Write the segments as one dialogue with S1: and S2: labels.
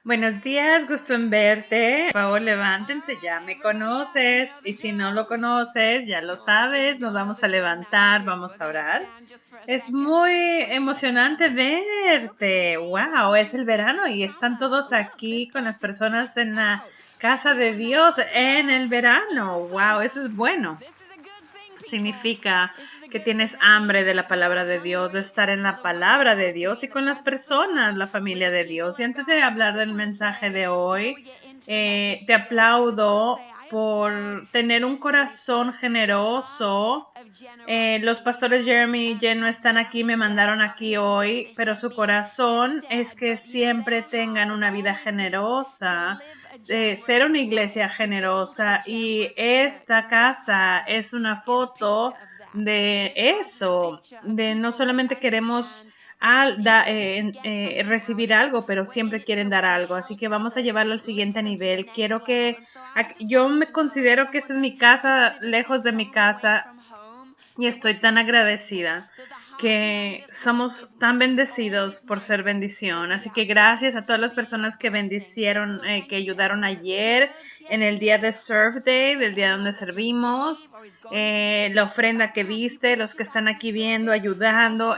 S1: Buenos días, gusto en verte. Por favor, levántense, ya me conoces. Y si no lo conoces, ya lo sabes, nos vamos a levantar, vamos a orar. Es muy emocionante verte. Wow, es el verano y están todos aquí con las personas en la casa de Dios en el verano. Wow, eso es bueno. Significa que tienes hambre de la palabra de Dios, de estar en la palabra de Dios y con las personas, la familia de Dios. Y antes de hablar del mensaje de hoy, te aplaudo por tener un corazón generoso. Los pastores Jeremy y Jen no están aquí, me mandaron aquí hoy, pero su corazón es que siempre tengan una vida generosa, ser una iglesia generosa, y esta casa es una foto de eso, de no solamente queremos recibir algo, pero siempre quieren dar algo, así que vamos a llevarlo al siguiente nivel. Yo me considero que esta es mi casa, lejos de mi casa, y estoy tan agradecida que somos tan bendecidos por ser bendición. Así que gracias a todas las personas que bendicieron, que ayudaron ayer en el día de Serve Day, del día donde servimos, la ofrenda que diste, los que están aquí viendo, ayudando.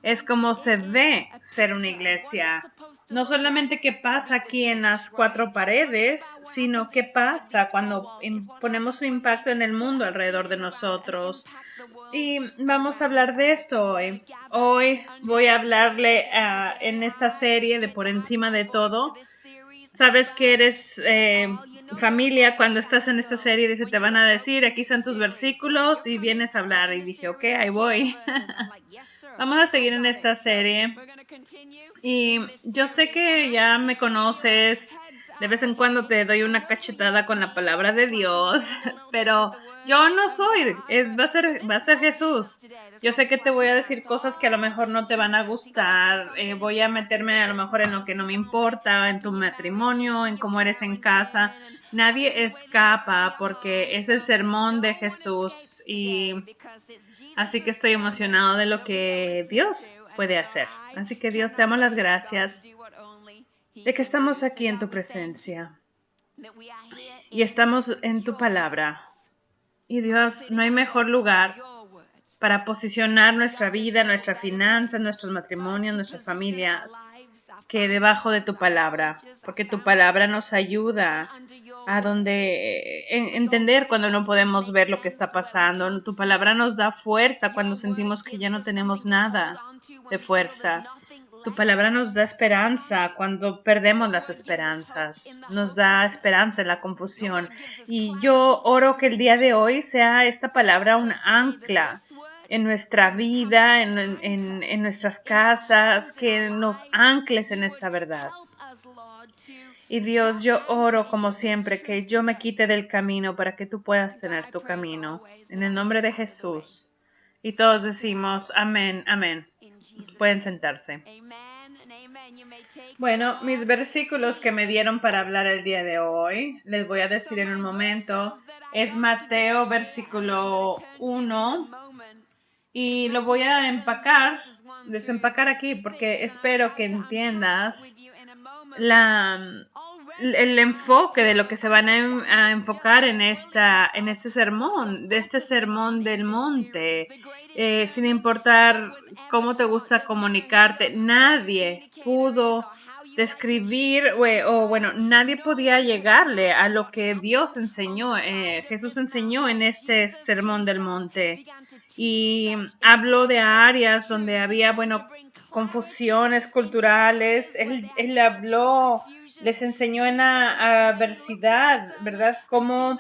S1: Es como se ve ser una iglesia. No solamente qué pasa aquí en las cuatro paredes, sino qué pasa cuando ponemos un impacto en el mundo alrededor de nosotros. Y vamos a hablar de esto hoy. Hoy voy a hablarle en esta serie de Por Encima de Todo. Sabes que eres familia cuando estás en esta serie, dice, te van a decir, aquí están tus versículos y vienes a hablar. Y dije, ok, ahí voy. Vamos a seguir en esta serie. Y yo sé que ya me conoces, de vez en cuando te doy una cachetada con la palabra de Dios, pero yo no soy, va a ser Jesús. Yo sé que te voy a decir cosas que a lo mejor no te van a gustar, voy a meterme a lo mejor en lo que no me importa, en tu matrimonio, en cómo eres en casa. Nadie escapa porque es el sermón de Jesús, y así que estoy emocionado de lo que Dios puede hacer. Así que Dios, te damos las gracias de que estamos aquí en tu presencia y estamos en tu palabra. Y Dios, no hay mejor lugar para posicionar nuestra vida, nuestras finanzas, nuestros matrimonios, nuestras familias, que debajo de tu palabra, porque tu palabra nos ayuda a entender cuando no podemos ver lo que está pasando. Tu palabra nos da fuerza cuando sentimos que ya no tenemos nada de fuerza. Tu palabra nos da esperanza cuando perdemos las esperanzas. Nos da esperanza en la confusión. Y yo oro que el día de hoy sea esta palabra un ancla en nuestra vida, en nuestras casas, que nos ancles en esta verdad. Y Dios, yo oro como siempre que yo me quite del camino para que tú puedas tener tu camino. En el nombre de Jesús. Y todos decimos amén, amén. Pueden sentarse. Bueno, mis versículos que me dieron para hablar el día de hoy, les voy a decir en un momento, es Mateo versículo 1, y lo voy a desempacar aquí porque espero que entiendas el enfoque de lo que se van a enfocar en este sermón, de este sermón del monte. Sin importar cómo te gusta comunicarte, nadie pudo describir nadie podía llegarle a lo que Dios enseñó, Jesús enseñó en este sermón del monte. Y habló de áreas donde había, confusiones culturales. Él habló, les enseñó en la adversidad, ¿verdad? Cómo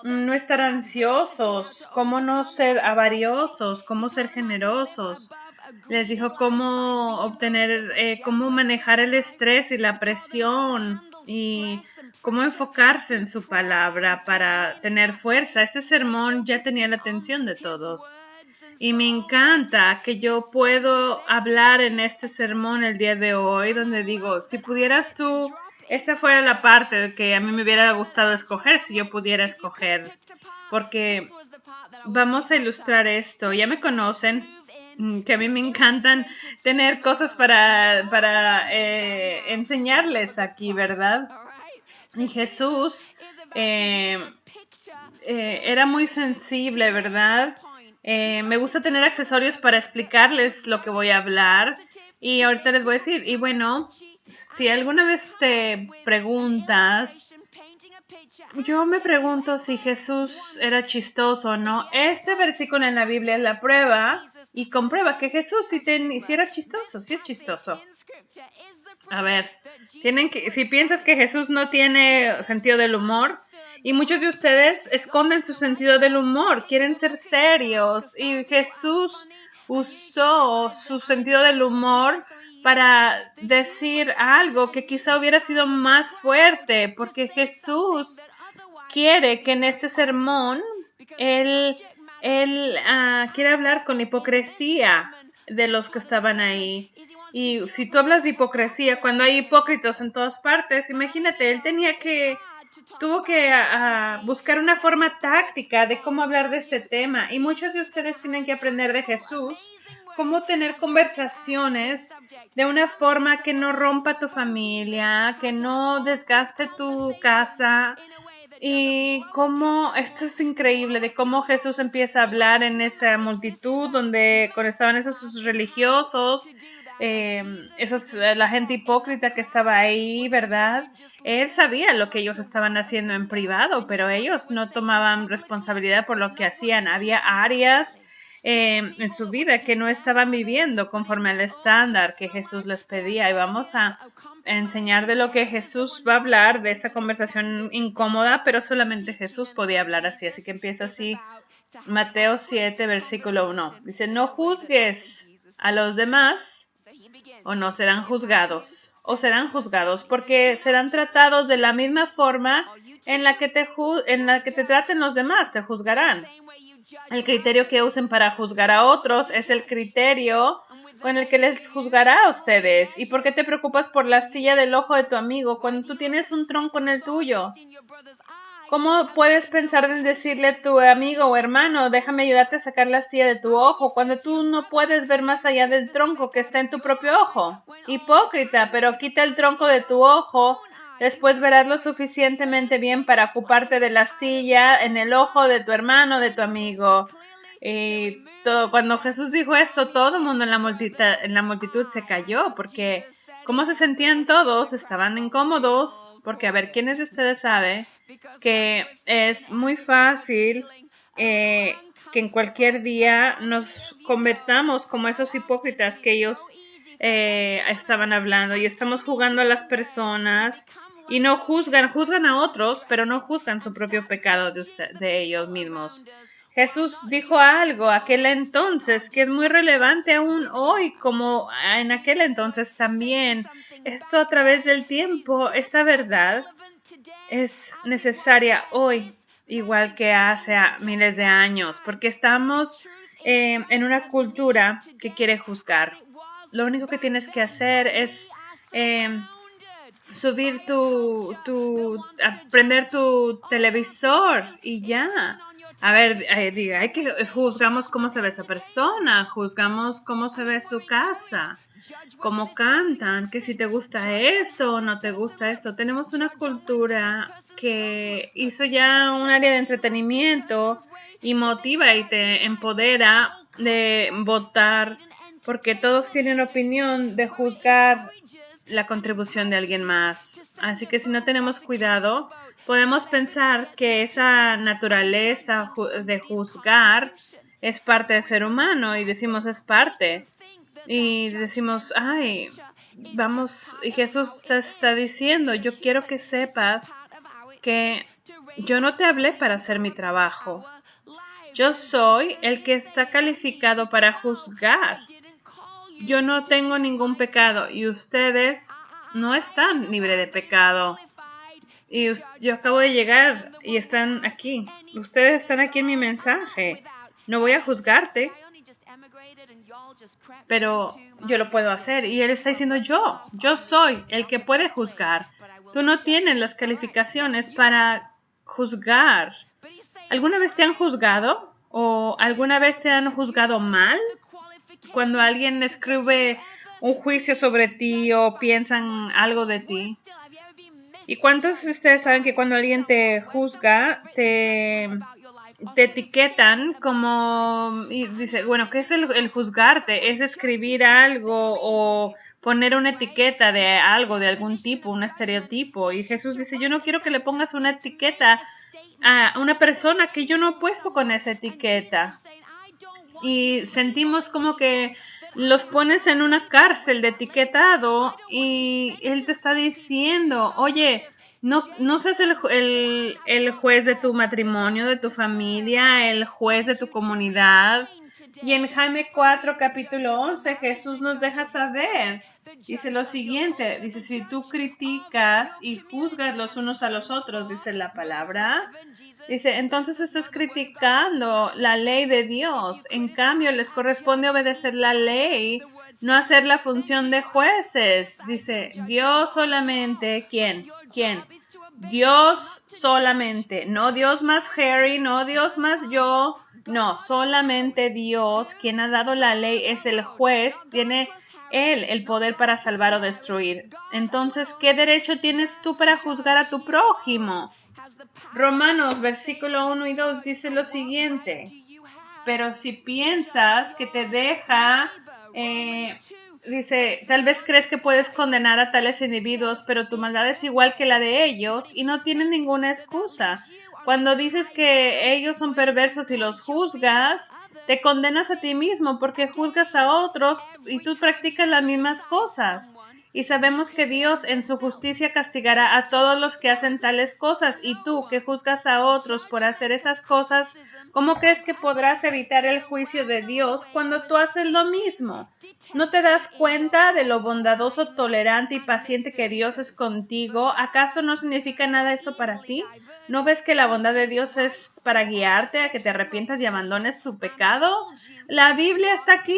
S1: no estar ansiosos, cómo no ser avariosos, cómo ser generosos. Les dijo cómo cómo manejar el estrés y la presión, y cómo enfocarse en su palabra para tener fuerza. Este sermón ya tenía la atención de todos. Y me encanta que yo puedo hablar en este sermón el día de hoy, donde digo, si pudieras tú, esta fuera la parte que a mí me hubiera gustado escoger, si yo pudiera escoger, porque vamos a ilustrar esto. Ya me conocen, que a mí me encantan tener cosas para enseñarles aquí, ¿verdad? Y Jesús era muy sensible, ¿verdad? Me gusta tener accesorios para explicarles lo que voy a hablar. Y ahorita les voy a decir, y bueno, si alguna vez te preguntas, yo me pregunto si Jesús era chistoso o no. Este versículo en la Biblia es la prueba y comprueba que Jesús sí era chistoso, sí es chistoso. A ver, si piensas que Jesús no tiene sentido del humor, y muchos de ustedes esconden su sentido del humor, quieren ser serios, y Jesús usó su sentido del humor para decir algo que quizá hubiera sido más fuerte, porque Jesús quiere que en este sermón él quiere hablar con hipocresía de los que estaban ahí. Y si tú hablas de hipocresía, cuando hay hipócritas en todas partes, imagínate, él tuvo que buscar una forma táctica de cómo hablar de este tema. Y muchos de ustedes tienen que aprender de Jesús cómo tener conversaciones de una forma que no rompa tu familia, que no desgaste tu casa. Y cómo, esto es increíble, de cómo Jesús empieza a hablar en esa multitud donde estaban esos religiosos, la gente hipócrita que estaba ahí, ¿verdad? Él sabía lo que ellos estaban haciendo en privado, pero ellos no tomaban responsabilidad por lo que hacían. Había áreas en su vida que no estaban viviendo conforme al estándar que Jesús les pedía. Y vamos a enseñar de lo que Jesús va a hablar, de esta conversación incómoda, pero solamente Jesús podía hablar así. Así que empieza así, Mateo 7, versículo 1. Dice, no juzgues a los demás o no serán juzgados. O serán juzgados porque serán tratados de la misma forma en la que te traten los demás, te juzgarán. El criterio que usen para juzgar a otros es el criterio con el que les juzgará a ustedes. ¿Y por qué te preocupas por la astilla del ojo de tu amigo cuando tú tienes un tronco en el tuyo? ¿Cómo puedes pensar en decirle a tu amigo o hermano, déjame ayudarte a sacar la astilla de tu ojo, cuando tú no puedes ver más allá del tronco que está en tu propio ojo? Hipócrita, pero quita el tronco de tu ojo. Después verás lo suficientemente bien para ocuparte de la astilla en el ojo de tu hermano, de tu amigo. Y cuando Jesús dijo esto, todo el mundo en la multitud se cayó, porque ¿cómo se sentían todos? Estaban incómodos, porque a ver, ¿quiénes de ustedes sabe que es muy fácil que en cualquier día nos convertamos como esos hipócritas que ellos estaban hablando, y estamos juzgando a las personas y no juzgan a otros, pero no juzgan su propio pecado de ellos mismos? Jesús dijo algo aquel entonces que es muy relevante aún hoy, como en aquel entonces también. Esto a través del tiempo, esta verdad es necesaria hoy, igual que hace miles de años, porque estamos en una cultura que quiere juzgar. Lo único que tienes que hacer es subir prender tu televisor y ya. A ver, juzgamos cómo se ve esa persona, juzgamos cómo se ve su casa, cómo cantan, que si te gusta esto o no te gusta esto. Tenemos una cultura que hizo ya un área de entretenimiento y motiva y te empodera de votar, porque todos tienen opinión de juzgar la contribución de alguien más. Así que si no tenemos cuidado, podemos pensar que esa naturaleza de juzgar es parte del ser humano, y decimos es parte. Y decimos, ay, vamos, y Jesús te está diciendo, yo quiero que sepas que yo no te hablé para hacer mi trabajo. Yo soy el que está calificado para juzgar. Yo no tengo ningún pecado y ustedes no están libres de pecado. Y yo acabo de llegar y están aquí. Ustedes están aquí en mi mensaje. No voy a juzgarte, pero yo lo puedo hacer. Y él está diciendo, yo soy el que puede juzgar. Tú no tienes las calificaciones para juzgar. ¿Alguna vez te han juzgado? ¿O alguna vez te han juzgado mal? cuando alguien escribe un juicio sobre ti o piensan algo de ti. ¿Y cuántos de ustedes saben que cuando alguien te juzga, te etiquetan como, y dice, bueno, ¿qué es el juzgarte? Es escribir algo o poner una etiqueta de algo, de algún tipo, un estereotipo. Y Jesús dice, yo no quiero que le pongas una etiqueta a una persona que yo no he puesto con esa etiqueta. Y sentimos como que los pones en una cárcel de etiquetado y Él te está diciendo, oye, no seas el juez de tu matrimonio, de tu familia, el juez de tu comunidad. Y en Jaime 4, capítulo 11, Jesús nos deja saber, dice lo siguiente, dice, si tú criticas y juzgas los unos a los otros, dice la palabra, dice, entonces estás criticando la ley de Dios. En cambio, les corresponde obedecer la ley, no hacer la función de jueces. Dice, Dios solamente, ¿quién? Dios solamente, no Dios más Harry, no Dios más yo, no, solamente Dios, quien ha dado la ley, es el juez, tiene Él el poder para salvar o destruir. Entonces, ¿qué derecho tienes tú para juzgar a tu prójimo? Romanos, versículo 1 y 2 dice lo siguiente, pero si piensas que te deja, dice, tal vez crees que puedes condenar a tales individuos, pero tu maldad es igual que la de ellos y no tienen ninguna excusa. Cuando dices que ellos son perversos y los juzgas, te condenas a ti mismo porque juzgas a otros y tú practicas las mismas cosas. Y sabemos que Dios en su justicia castigará a todos los que hacen tales cosas. Y tú, que juzgas a otros por hacer esas cosas, ¿cómo crees que podrás evitar el juicio de Dios cuando tú haces lo mismo? ¿No te das cuenta de lo bondadoso, tolerante y paciente que Dios es contigo? ¿Acaso no significa nada eso para ti? ¿No ves que la bondad de Dios es para guiarte a que te arrepientas y abandones tu pecado? La Biblia está aquí,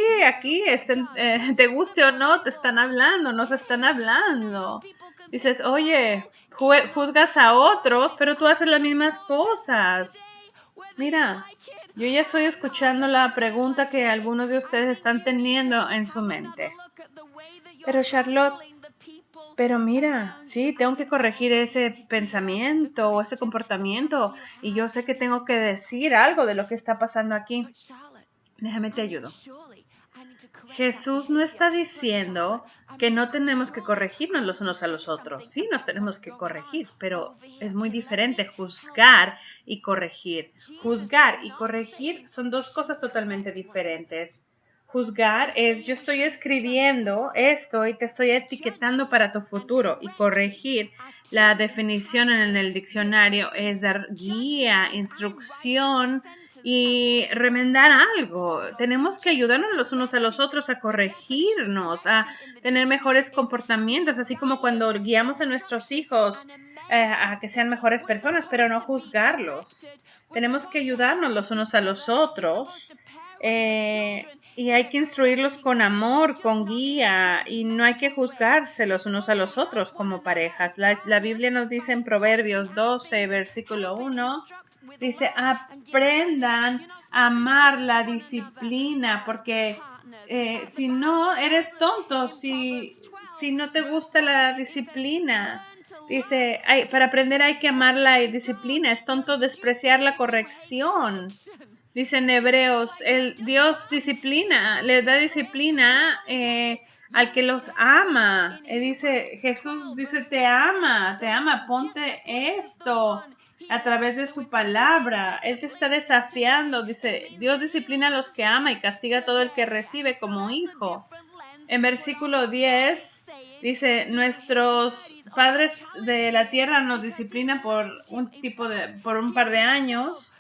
S1: te guste o no, te están hablando, nos están hablando. Dices, oye, juzgas a otros, pero tú haces las mismas cosas. Mira, yo ya estoy escuchando la pregunta que algunos de ustedes están teniendo en su mente. Pero Charlotte, pero mira, sí, tengo que corregir ese pensamiento o ese comportamiento y yo sé que tengo que decir algo de lo que está pasando aquí. Déjame te ayudo. Jesús no está diciendo que no tenemos que corregirnos los unos a los otros. Sí, nos tenemos que corregir, pero es muy diferente juzgar y corregir. Juzgar y corregir son dos cosas totalmente diferentes. Juzgar es yo estoy escribiendo esto y te estoy etiquetando para tu futuro. Y corregir, la definición en el diccionario es dar guía, instrucción y remendar algo. Tenemos que ayudarnos los unos a los otros a corregirnos, a tener mejores comportamientos, así como cuando guiamos a nuestros hijos a que sean mejores personas, pero no juzgarlos. Tenemos que ayudarnos los unos a los otros. Y hay que instruirlos con amor, con guía, y no hay que juzgarse los unos a los otros como parejas. La Biblia nos dice en Proverbios 12, versículo 1, dice, aprendan a amar la disciplina, porque si no, eres tonto, si no te gusta la disciplina. Dice, para aprender hay que amar la disciplina, es tonto despreciar la corrección. Dice en Hebreos, Dios disciplina, le da disciplina al que los ama. Dice, Jesús dice, te ama, ponte esto a través de su palabra. Él te está desafiando. Dice, Dios disciplina a los que ama y castiga a todo el que recibe como hijo. En versículo 10 dice, nuestros padres de la tierra nos disciplinan por un par de años.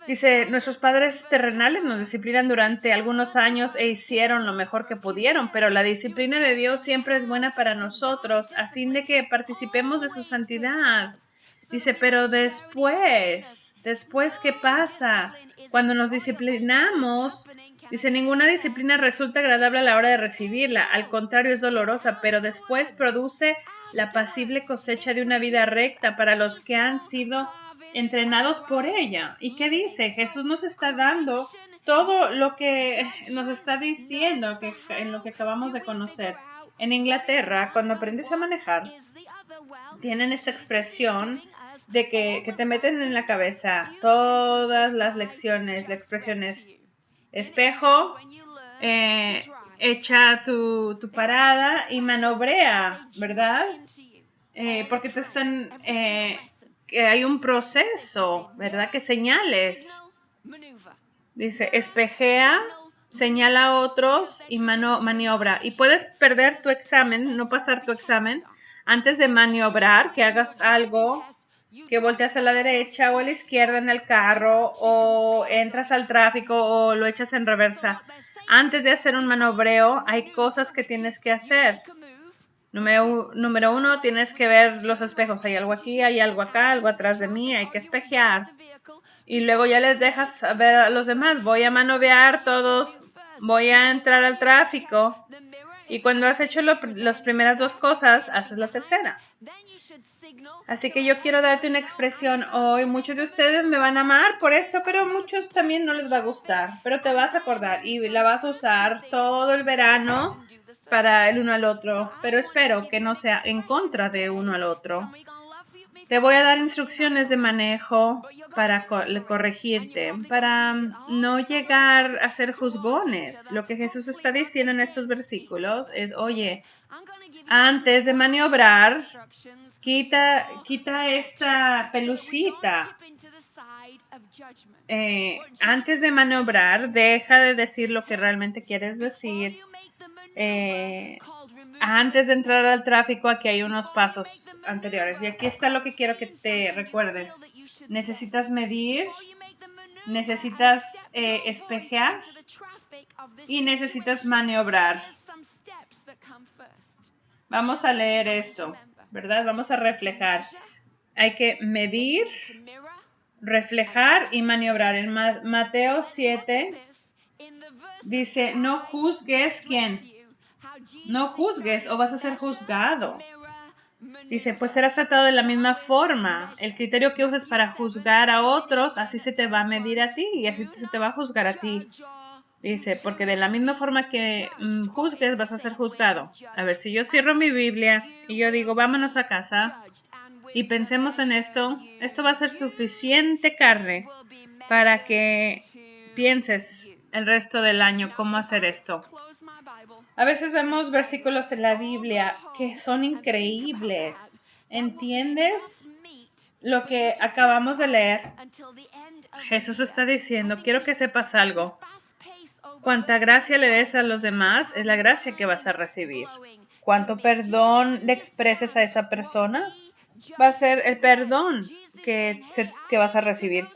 S1: Dice, nuestros padres terrenales nos disciplinan durante algunos años e hicieron lo mejor que pudieron, pero la disciplina de Dios siempre es buena para nosotros, a fin de que participemos de su santidad. Dice, pero después, ¿qué pasa? Cuando nos disciplinamos, dice, ninguna disciplina resulta agradable a la hora de recibirla, al contrario es dolorosa, pero después produce la apacible cosecha de una vida recta para los que han sido entrenados por ella. ¿Y qué dice? Jesús nos está dando todo lo que nos está diciendo en lo que acabamos de conocer. En Inglaterra, cuando aprendes a manejar, tienen esta expresión de que te meten en la cabeza todas las lecciones, la expresión es espejo, echa tu parada y manobrea, ¿verdad? Porque te están, que hay un proceso, ¿verdad? Que señales. Dice, espejea, señala a otros y maniobra. Y puedes perder tu examen, no pasar tu examen, antes de maniobrar, que hagas algo, que volteas a la derecha o a la izquierda en el carro, o entras al tráfico o lo echas en reversa. Antes de hacer un manobreo, hay cosas que tienes que hacer. Número uno, tienes que ver los espejos. Hay algo aquí, hay algo acá, algo atrás de mí, hay que espejear. Y luego ya les dejas ver a los demás. Voy a manobear todos, voy a entrar al tráfico. Y cuando has hecho las primeras dos cosas, haces la tercera. Así que yo quiero darte una expresión hoy. Muchos de ustedes me van a amar por esto, pero muchos también no les va a gustar. Pero te vas a acordar y la vas a usar todo el verano para el uno al otro. Pero espero que no sea en contra de uno al otro. Te voy a dar instrucciones de manejo para corregirte, para no llegar a ser juzgones. Lo que Jesús está diciendo en estos versículos es, oye, antes de maniobrar, quita esta pelucita. Antes de maniobrar, deja de decir lo que realmente quieres decir. Antes de entrar al tráfico, aquí hay unos pasos anteriores. Y aquí está lo que quiero que te recuerdes. Necesitas medir, necesitas espejear y necesitas maniobrar. Vamos a leer esto, ¿verdad? Vamos a reflejar. Hay que medir, reflejar y maniobrar. En Mateo 7 dice, no juzgues quién. No juzgues o vas a ser juzgado. Dice, pues serás tratado de la misma forma. El criterio que uses para juzgar a otros, así se te va a medir a ti y así se te va a juzgar a ti. Dice, porque de la misma forma que juzgues, vas a ser juzgado. A ver, si yo cierro mi Biblia y yo digo, vámonos a casa y pensemos en esto va a ser suficiente carne para que pienses el resto del año cómo hacer esto. A veces vemos versículos en la Biblia que son increíbles. ¿Entiendes lo que acabamos de leer? Jesús está diciendo, quiero que sepas algo. Cuanta gracia le des a los demás es la gracia que vas a recibir. Cuánto perdón le expreses a esa persona va a ser el perdón que vas a recibir.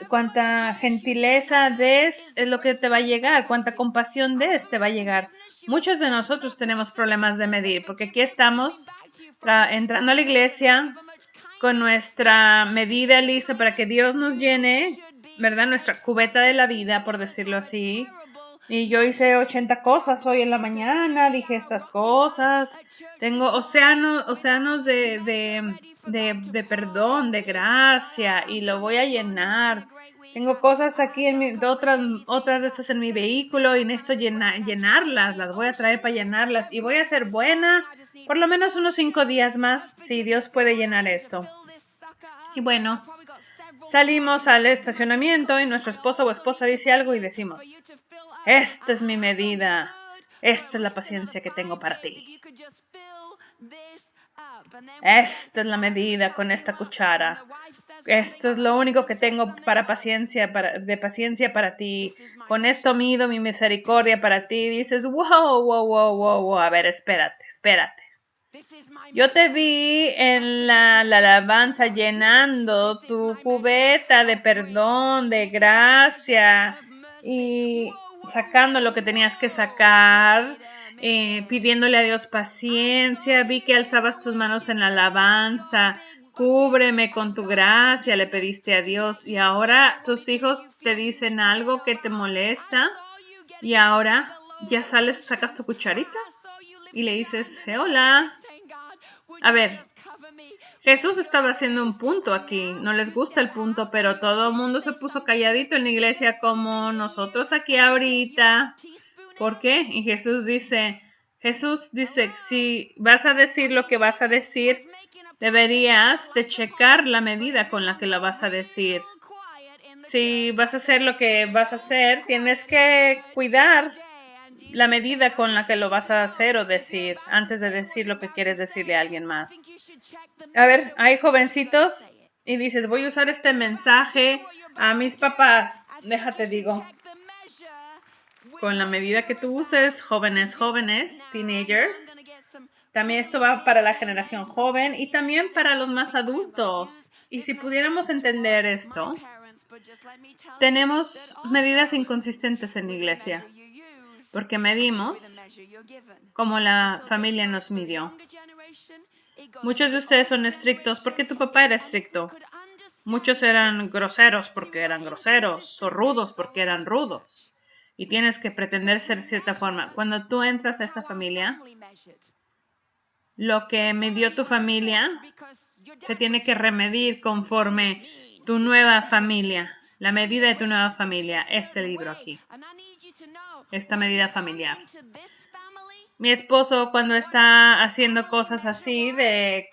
S1: Cuánta gentileza des es lo que te va a llegar. Cuánta compasión des te va a llegar. Muchos de nosotros tenemos problemas de medir porque aquí estamos entrando a la iglesia con nuestra medida lista para que Dios nos llene, ¿verdad? Nuestra cubeta de la vida, por decirlo así. Y yo hice 80 cosas hoy en la mañana, dije estas cosas. Tengo océanos de perdón, de gracia, y lo voy a llenar. Tengo cosas aquí otras de estas en mi vehículo y necesito llenarlas, las voy a traer para llenarlas. Y voy a ser buena por lo menos unos 5 días más, si Dios puede llenar esto. Y bueno, salimos al estacionamiento y nuestro esposo o esposa dice algo y decimos, esta es mi medida, esta es la paciencia que tengo para ti. Esta es la medida con esta cuchara. Esto es lo único que tengo de paciencia para ti. Con esto mido mi misericordia para ti. Dices, wow. A ver, espérate. Yo te vi en la alabanza llenando tu cubeta de perdón, de gracia y sacando lo que tenías que sacar, pidiéndole a Dios paciencia. Vi que alzabas tus manos en la alabanza. Cúbreme con tu gracia, le pediste a Dios. Y ahora tus hijos te dicen algo que te molesta. Y ahora ya sacas tu cucharita y le dices, hola. A ver, Jesús estaba haciendo un punto aquí. No les gusta el punto, pero todo el mundo se puso calladito en la iglesia como nosotros aquí ahorita. ¿Por qué? Y Jesús dice, si vas a decir lo que vas a decir, deberías de checar la medida con la que lo vas a decir. Si vas a hacer lo que vas a hacer, tienes que cuidar la medida con la que lo vas a hacer o decir antes de decir lo que quieres decirle a alguien más. A ver, hay jovencitos y dices, voy a usar este mensaje a mis papás. Déjate digo, con la medida que tú uses, jóvenes, teenagers, también esto va para la generación joven y también para los más adultos. Y si pudiéramos entender esto, tenemos medidas inconsistentes en la iglesia, porque medimos como la familia nos midió. Muchos de ustedes son estrictos porque tu papá era estricto. Muchos eran groseros porque eran groseros, o rudos porque eran rudos. Y tienes que pretender ser de cierta forma. Cuando tú entras a esta familia, lo que midió tu familia se tiene que remedir conforme tu nueva familia, la medida de tu nueva familia, este libro aquí, esta medida familiar. Mi esposo, cuando está haciendo cosas así de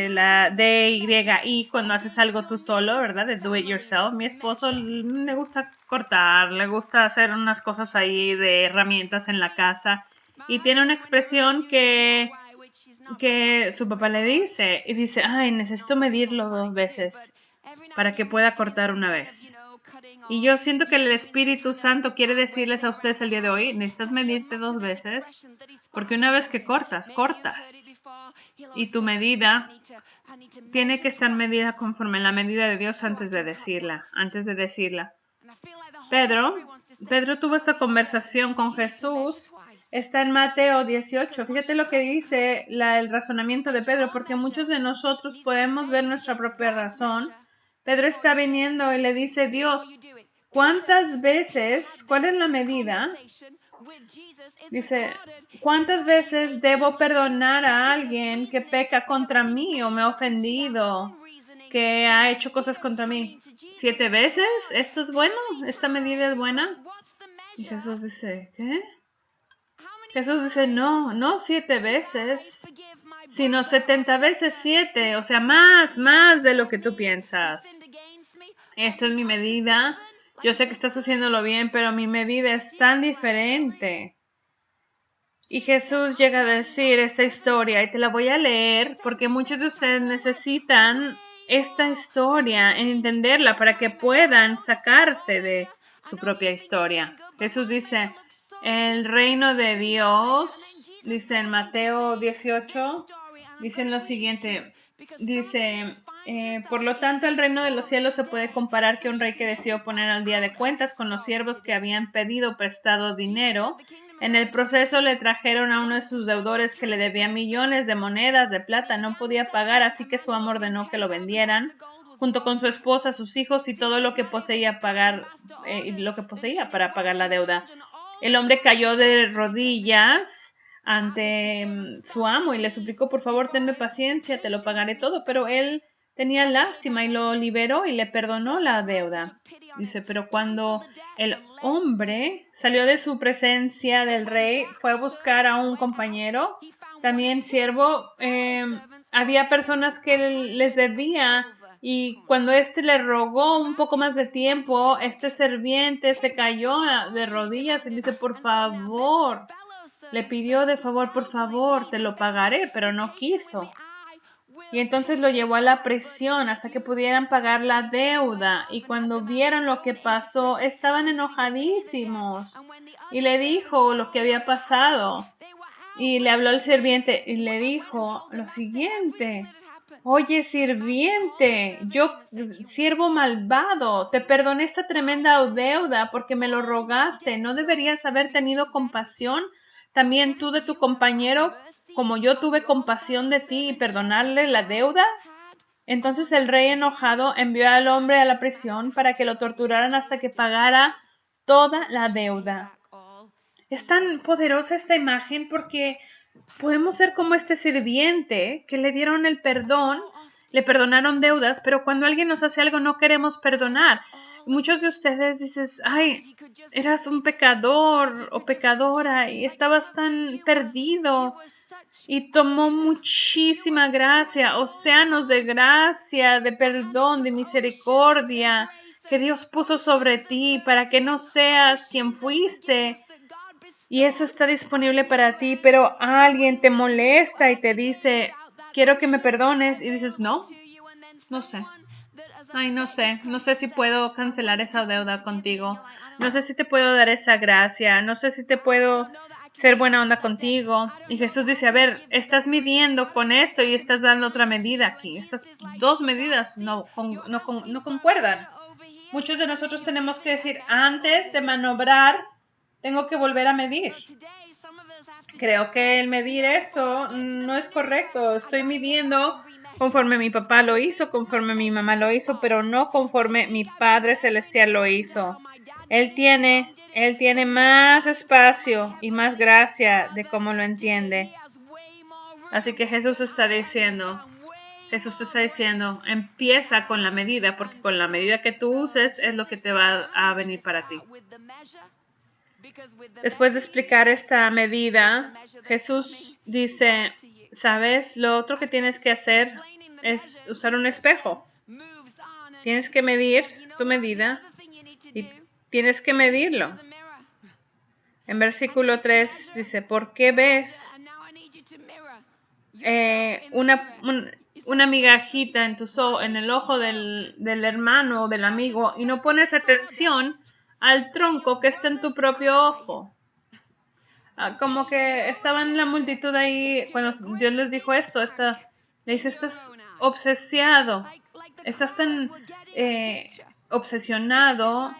S1: la DIY, cuando haces algo tú solo, ¿verdad? De do it yourself, mi esposo le gusta cortar, le gusta hacer unas cosas ahí de herramientas en la casa y tiene una expresión que su papá le dice y dice, ay, necesito medirlo 2 veces para que pueda cortar una vez. Y yo siento que el Espíritu Santo quiere decirles a ustedes el día de hoy, necesitas medirte 2 veces, porque una vez que cortas. Y tu medida tiene que estar medida conforme la medida de Dios antes de decirla. Pedro tuvo esta conversación con Jesús. Está en Mateo 18. Fíjate lo que dice el razonamiento de Pedro, porque muchos de nosotros podemos ver nuestra propia razón. Pedro está viniendo y le dice, Dios, ¿cuántas veces, cuál es la medida? Dice, ¿cuántas veces debo perdonar a alguien que peca contra mí o me ha ofendido, que ha hecho cosas contra mí? 7 veces. ¿Esto es bueno? ¿Esta medida es buena? Y Jesús dice, ¿qué? Jesús dice, no 7 veces, sino 70 veces 7, o sea, más de lo que tú piensas. Esta es mi medida. Yo sé que estás haciéndolo bien, pero mi medida es tan diferente. Y Jesús llega a decir esta historia, y te la voy a leer, porque muchos de ustedes necesitan esta historia, entenderla, para que puedan sacarse de su propia historia. Jesús dice, el reino de Dios, dice en Mateo 18, dice lo siguiente, dice, por lo tanto el reino de los cielos se puede comparar que un rey que decidió poner al día de cuentas con los siervos que habían pedido prestado dinero. En el proceso le trajeron a uno de sus deudores que le debía millones de monedas de plata, no podía pagar, así que su amo ordenó que lo vendieran, junto con su esposa, sus hijos y todo lo que poseía para pagar la deuda. El hombre cayó de rodillas ante su amo y le suplicó, por favor, tenme paciencia, te lo pagaré todo, pero él tenía lástima y lo liberó y le perdonó la deuda. Dice, pero cuando el hombre salió de su presencia del rey, fue a buscar a un compañero, también siervo, había personas que les debía, y cuando éste le rogó un poco más de tiempo, este serviente se cayó de rodillas y dice, por favor, le pidió de favor, por favor, te lo pagaré, pero no quiso. Y entonces lo llevó a la prisión hasta que pudieran pagar la deuda. Y cuando vieron lo que pasó, estaban enojadísimos. Y le dijo lo que había pasado. Y le habló al sirviente y le dijo lo siguiente. Oye, sirviente, yo, siervo malvado, te perdoné esta tremenda deuda porque me lo rogaste. ¿No deberías haber tenido compasión también tú de tu compañero, como yo tuve compasión de ti, y perdonarle la deuda? Entonces el rey, enojado, envió al hombre a la prisión para que lo torturaran hasta que pagara toda la deuda. Es tan poderosa esta imagen porque podemos ser como este sirviente que le dieron el perdón le perdonaron deudas, pero cuando alguien nos hace algo no queremos perdonar. Muchos de ustedes dices, ay, eras un pecador o pecadora y estabas tan perdido y tomó muchísima gracia, océanos de gracia, de perdón, de misericordia que Dios puso sobre ti para que no seas quien fuiste. Y eso está disponible para ti, pero alguien te molesta y te dice, quiero que me perdones. Y dices, no sé. Ay, no sé si puedo cancelar esa deuda contigo. No sé si te puedo dar esa gracia. No sé si te puedo ser buena onda contigo. Y Jesús dice, a ver, estás midiendo con esto y estás dando otra medida aquí. Estas dos medidas no concuerdan. Muchos de nosotros tenemos que decir, antes de maniobrar, tengo que volver a medir. Creo que el medir esto no es correcto. Estoy midiendo conforme mi papá lo hizo, conforme mi mamá lo hizo, pero no conforme mi Padre Celestial lo hizo. Él tiene más espacio y más gracia de cómo lo entiende. Así que Jesús está diciendo, empieza con la medida, porque con la medida que tú uses es lo que te va a venir para ti. Después de explicar esta medida, Jesús dice, ¿sabes? Lo otro que tienes que hacer es usar un espejo. Tienes que medir tu medida y tienes que medirlo. En versículo 3 dice, ¿por qué ves una migajita en el ojo del hermano o del amigo y no pones atención al tronco que está en tu propio ojo? Como que estaba en la multitud ahí cuando Dios les dijo esto. Le dice, estás obsesiado, estás tan obsesionado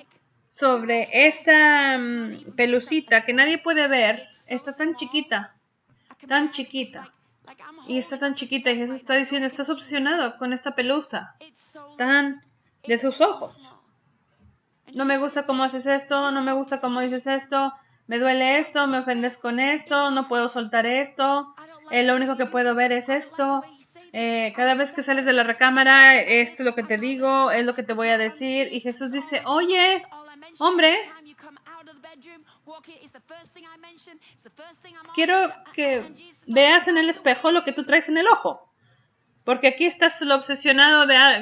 S1: sobre esta pelucita que nadie puede ver. Está tan chiquita. Y está tan chiquita y Jesús está diciendo, estás obsesionado con esta pelusa tan de sus ojos. No me gusta cómo haces esto, no me gusta cómo dices esto, me duele esto, me ofendes con esto, no puedo soltar esto, lo único que puedo ver es esto. Cada vez que sales de la recámara, esto es lo que te digo, es lo que te voy a decir. Y Jesús dice, oye, hombre, quiero que veas en el espejo lo que tú traes en el ojo. Porque aquí estás lo obsesionado la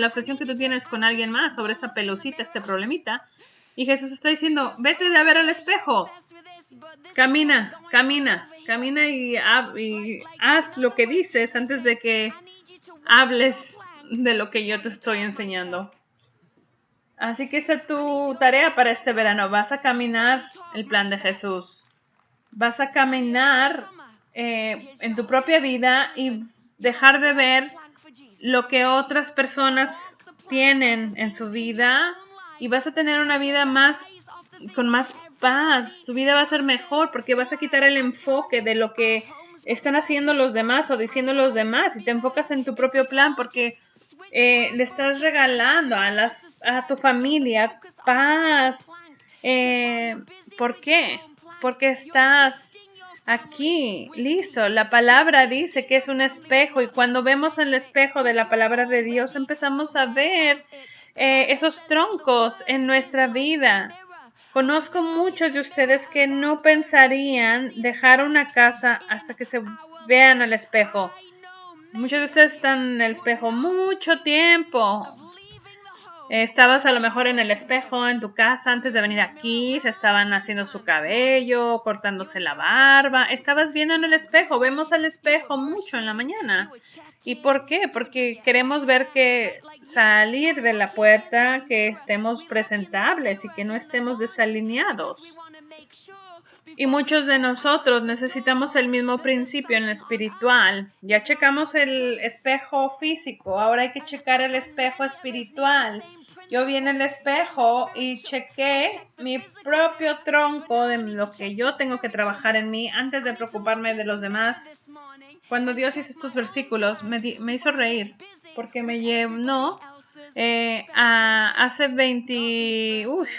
S1: obsesión que tú tienes con alguien más sobre esa pelucita, este problemita. Y Jesús está diciendo, vete a ver al espejo. Camina y haz lo que dices antes de que hables de lo que yo te estoy enseñando. Así que esta es tu tarea para este verano. Vas a caminar el plan de Jesús. Vas a caminar en tu propia vida y dejar de ver lo que otras personas tienen en su vida y vas a tener una vida con más paz. Tu vida va a ser mejor porque vas a quitar el enfoque de lo que están haciendo los demás o diciendo los demás y te enfocas en tu propio plan porque le estás regalando a tu familia paz. ¿Por qué? Porque estás aquí, listo. La palabra dice que es un espejo y cuando vemos el espejo de la palabra de Dios empezamos a ver esos troncos en nuestra vida. Conozco muchos de ustedes que no pensarían dejar una casa hasta que se vean al espejo. Muchos de ustedes están en el espejo mucho tiempo. Estabas a lo mejor en el espejo en tu casa antes de venir aquí, se estaban haciendo su cabello, cortándose la barba. Estabas viendo en el espejo, vemos al espejo mucho en la mañana. ¿Y por qué? Porque queremos ver que salir de la puerta, que estemos presentables y que no estemos desalineados. Y muchos de nosotros necesitamos el mismo principio en lo espiritual. Ya checamos el espejo físico, ahora hay que checar el espejo espiritual. Yo vi en el espejo y chequé mi propio tronco de lo que yo tengo que trabajar en mí antes de preocuparme de los demás. Cuando Dios hizo estos versículos me hizo reír porque me llenó.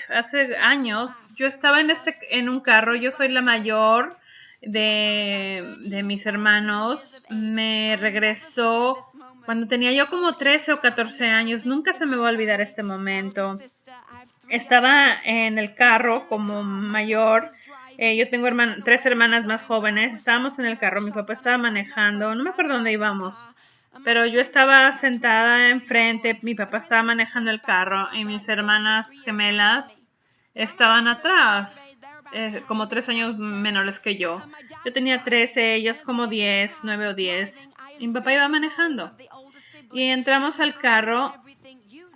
S1: Hace años yo estaba en un carro. Yo soy la mayor de mis hermanos. Me regresó Cuando tenía yo como 13 o 14 años, nunca se me va a olvidar este momento. Estaba en el carro como mayor. Yo tengo 3 hermanas más jóvenes. Estábamos en el carro, mi papá estaba manejando. No me acuerdo dónde íbamos, pero yo estaba sentada enfrente. Mi papá estaba manejando el carro y mis hermanas gemelas estaban atrás, como 3 años menores que yo. Yo tenía 13, ellos como 10, 9 o 10. Y mi papá iba manejando. Y entramos al carro.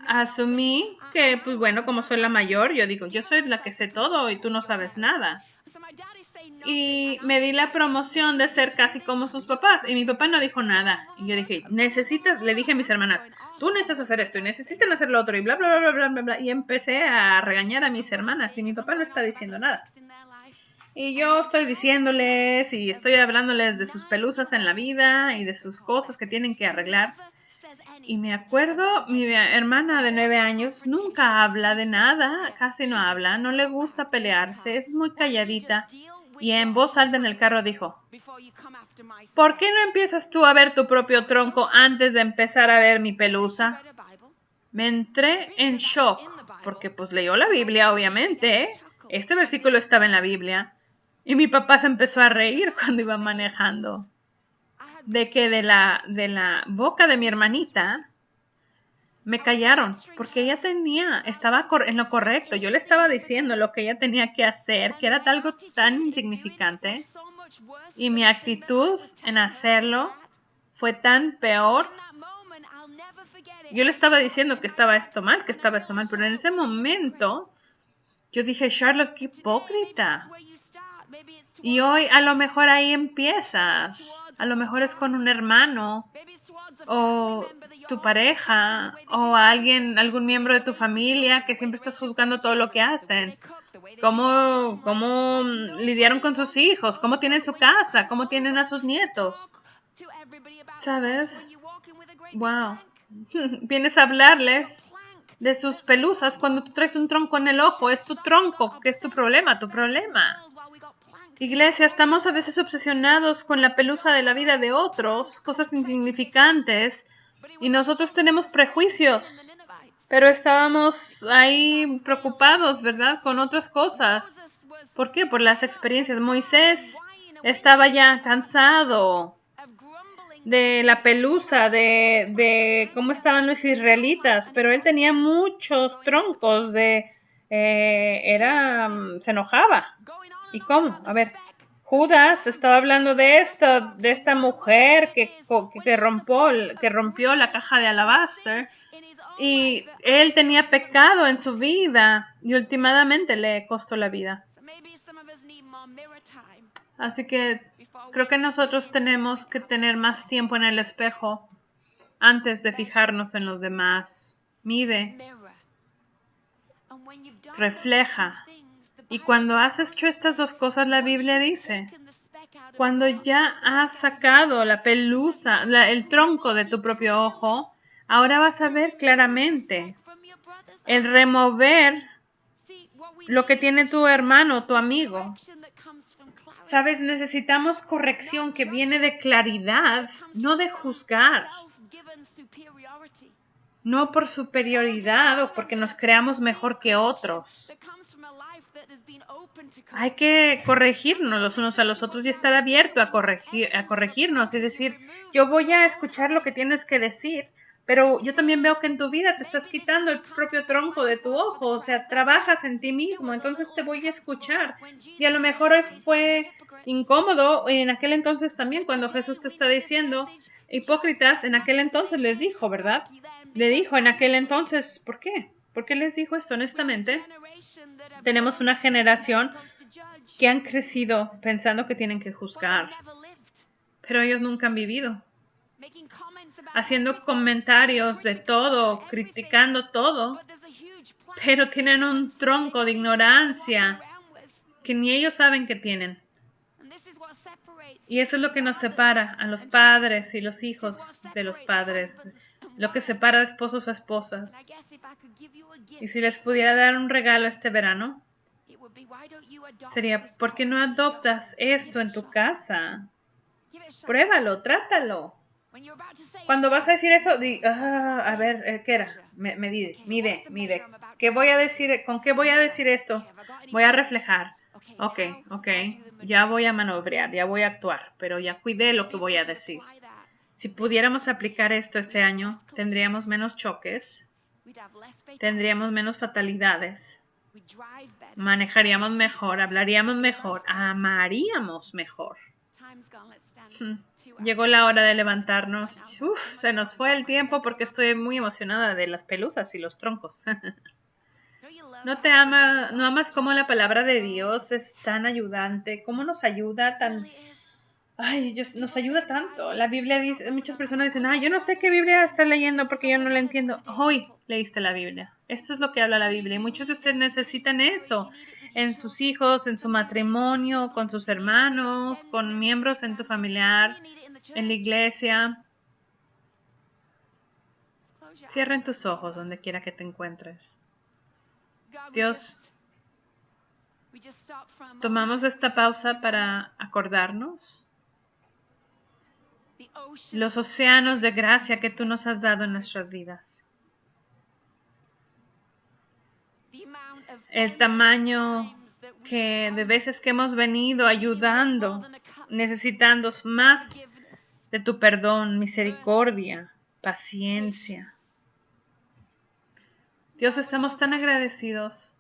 S1: Asumí que, pues bueno, como soy la mayor, yo digo, yo soy la que sé todo y tú no sabes nada. Y me di la promoción de ser casi como sus papás. Y mi papá no dijo nada. Y yo dije, le dije a mis hermanas, tú necesitas hacer esto y necesitan hacer lo otro y bla, bla, bla, bla, bla, bla. Y empecé a regañar a mis hermanas y mi papá no está diciendo nada. Y yo estoy diciéndoles y estoy hablándoles de sus pelusas en la vida y de sus cosas que tienen que arreglar. Y me acuerdo, mi hermana de 9 años nunca habla de nada, casi no habla, no le gusta pelearse, es muy calladita. Y en voz alta en el carro dijo, ¿por qué no empiezas tú a ver tu propio tronco antes de empezar a ver mi pelusa? Me entré en shock, porque pues leyó la Biblia, obviamente. Este versículo estaba en la Biblia. Y mi papá se empezó a reír cuando iba manejando. De que de la boca de mi hermanita me callaron, porque ella estaba en lo correcto. Yo le estaba diciendo lo que ella tenía que hacer, que era algo tan insignificante. Y mi actitud en hacerlo fue tan peor. Yo le estaba diciendo que estaba esto mal, pero en ese momento yo dije, Charlotte, qué hipócrita. Y hoy a lo mejor ahí empiezas. A lo mejor es con un hermano o tu pareja o algún miembro de tu familia que siempre estás juzgando todo lo que hacen. Cómo lidiaron con sus hijos, cómo tienen su casa, cómo tienen a sus nietos. ¿Sabes? Wow. Vienes a hablarles de sus pelusas cuando tú traes un tronco en el ojo. Es tu tronco, que es tu problema. Iglesia, estamos a veces obsesionados con la pelusa de la vida de otros, cosas insignificantes, y nosotros tenemos prejuicios, pero estábamos ahí preocupados, ¿verdad?, con otras cosas. ¿Por qué? Por las experiencias. Moisés estaba ya cansado de la pelusa, de cómo estaban los israelitas, pero él tenía muchos troncos se enojaba. ¿Y cómo? A ver, Judas estaba hablando de esta mujer que rompió la caja de alabastro, y él tenía pecado en su vida y últimamente le costó la vida. Así que creo que nosotros tenemos que tener más tiempo en el espejo antes de fijarnos en los demás. Mide, refleja. Y cuando has hecho estas dos cosas, la Biblia dice, cuando ya has sacado la pelusa, el tronco de tu propio ojo, ahora vas a ver claramente. El remover lo que tiene tu hermano, tu amigo. Sabes, necesitamos corrección que viene de claridad, no de juzgar. No por superioridad o porque nos creamos mejor que otros. Hay que corregirnos los unos a los otros y estar abierto a corregirnos. Es decir, yo voy a escuchar lo que tienes que decir, pero yo también veo que en tu vida te estás quitando el propio tronco de tu ojo. O sea, trabajas en ti mismo, entonces te voy a escuchar. Y a lo mejor hoy fue incómodo, en aquel entonces también, cuando Jesús te está diciendo, hipócritas, en aquel entonces les dijo, ¿verdad? Le dijo en aquel entonces, ¿por qué? ¿Por qué les dijo esto? Honestamente, tenemos una generación que han crecido pensando que tienen que juzgar, pero ellos nunca han vivido. Haciendo comentarios de todo, criticando todo, pero tienen un tronco de ignorancia que ni ellos saben que tienen. Y eso es lo que nos separa a los padres y los hijos de los padres, lo que separa a esposos a esposas. Y si les pudiera dar un regalo este verano, sería, ¿por qué no adoptas esto en tu casa? Pruébalo, trátalo. Cuando vas a decir eso, a ver, ¿qué era? Mide. ¿Qué voy a decir? ¿Con qué voy a decir esto? Voy a reflejar. Ok, ya voy a manobrear, ya voy a actuar, pero ya cuidé lo que voy a decir. Si pudiéramos aplicar esto este año, tendríamos menos choques, tendríamos menos fatalidades, manejaríamos mejor, hablaríamos mejor, amaríamos mejor. Llegó la hora de levantarnos. Se nos fue el tiempo porque estoy muy emocionada de las pelusas y los troncos. ¿No amas cómo la palabra de Dios es tan ayudante? ¿Cómo nos ayuda tan... nos ayuda tanto. La Biblia dice, muchas personas dicen, yo no sé qué Biblia estás leyendo porque yo no la entiendo. Hoy leíste la Biblia. Esto es lo que habla la Biblia y muchos de ustedes necesitan eso en sus hijos, en su matrimonio, con sus hermanos, con miembros en tu familiar, en la iglesia. Cierren tus ojos donde quiera que te encuentres. Dios, tomamos esta pausa para acordarnos los océanos de gracia que tú nos has dado en nuestras vidas. El tamaño de veces que hemos venido ayudando, necesitando más de tu perdón, misericordia, paciencia. Dios, estamos tan agradecidos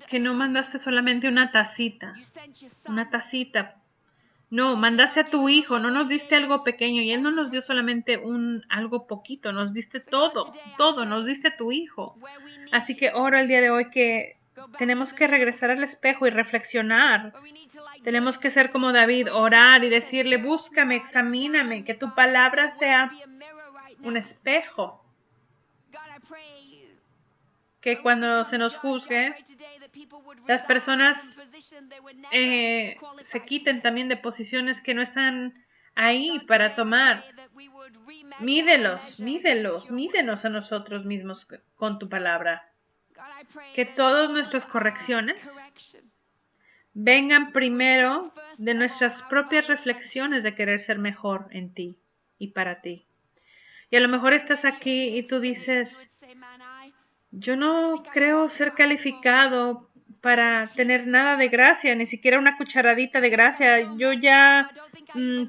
S1: que no mandaste solamente una tacita. No, mandaste a tu Hijo, no nos diste algo pequeño y Él no nos dio solamente algo poquito, nos diste todo, nos diste a tu Hijo. Así que oro el día de hoy que tenemos que regresar al espejo y reflexionar. Tenemos que ser como David, orar y decirle, búscame, examíname, que tu palabra sea un espejo. Que cuando se nos juzgue, las personas se quiten también de posiciones que no están ahí para tomar. Mídenos a nosotros mismos con tu palabra. Que todas nuestras correcciones vengan primero de nuestras propias reflexiones de querer ser mejor en ti y para ti. Y a lo mejor estás aquí y tú dices, yo no creo ser calificado para tener nada de gracia, ni siquiera una cucharadita de gracia. Yo ya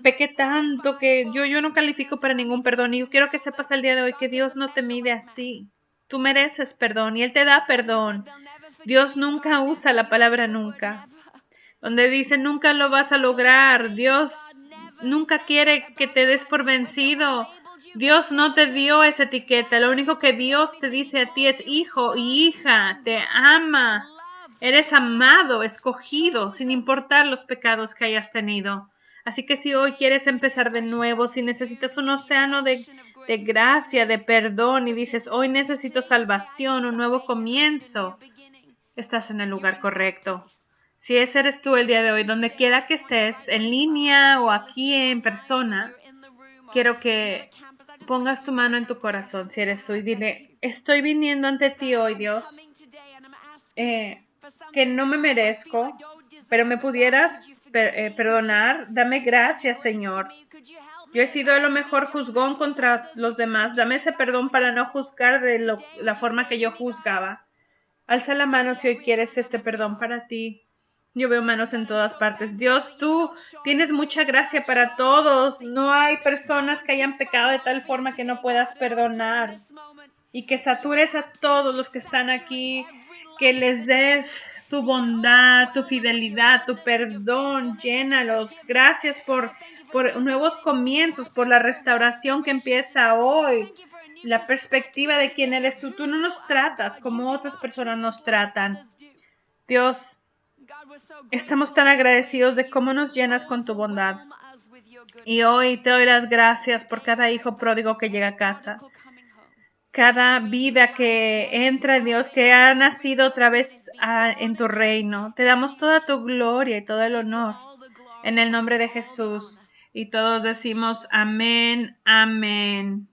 S1: pequé tanto que yo no califico para ningún perdón. Y yo quiero que sepas el día de hoy que Dios no te mide así. Tú mereces perdón y Él te da perdón. Dios nunca usa la palabra nunca. Donde dice nunca lo vas a lograr. Dios nunca quiere que te des por vencido. Dios no te dio esa etiqueta. Lo único que Dios te dice a ti es hijo y hija. Te ama. Eres amado, escogido, sin importar los pecados que hayas tenido. Así que si hoy quieres empezar de nuevo, si necesitas un océano de gracia, de perdón y dices, hoy necesito salvación, un nuevo comienzo, estás en el lugar correcto. Si ese eres tú el día de hoy, donde quiera que estés, en línea o aquí en persona, quiero que pongas tu mano en tu corazón, si eres tú, y dile, estoy viniendo ante ti hoy, Dios, que no me merezco, pero me pudieras perdonar. Dame gracias, Señor. Yo he sido a lo mejor juzgón contra los demás. Dame ese perdón para no juzgar de la forma que yo juzgaba. Alza la mano si hoy quieres este perdón para ti. Yo veo manos en todas partes. Dios, tú tienes mucha gracia para todos. No hay personas que hayan pecado de tal forma que no puedas perdonar. Y que satures a todos los que están aquí. Que les des tu bondad, tu fidelidad, tu perdón. Llénalos. Gracias por nuevos comienzos, por la restauración que empieza hoy. La perspectiva de quién eres tú. Tú no nos tratas como otras personas nos tratan. Dios, estamos tan agradecidos de cómo nos llenas con tu bondad. Y hoy te doy las gracias por cada hijo pródigo que llega a casa. Cada vida que entra, Dios, que ha nacido otra vez en tu reino. Te damos toda tu gloria y todo el honor. En el nombre de Jesús. Y todos decimos amén, amén.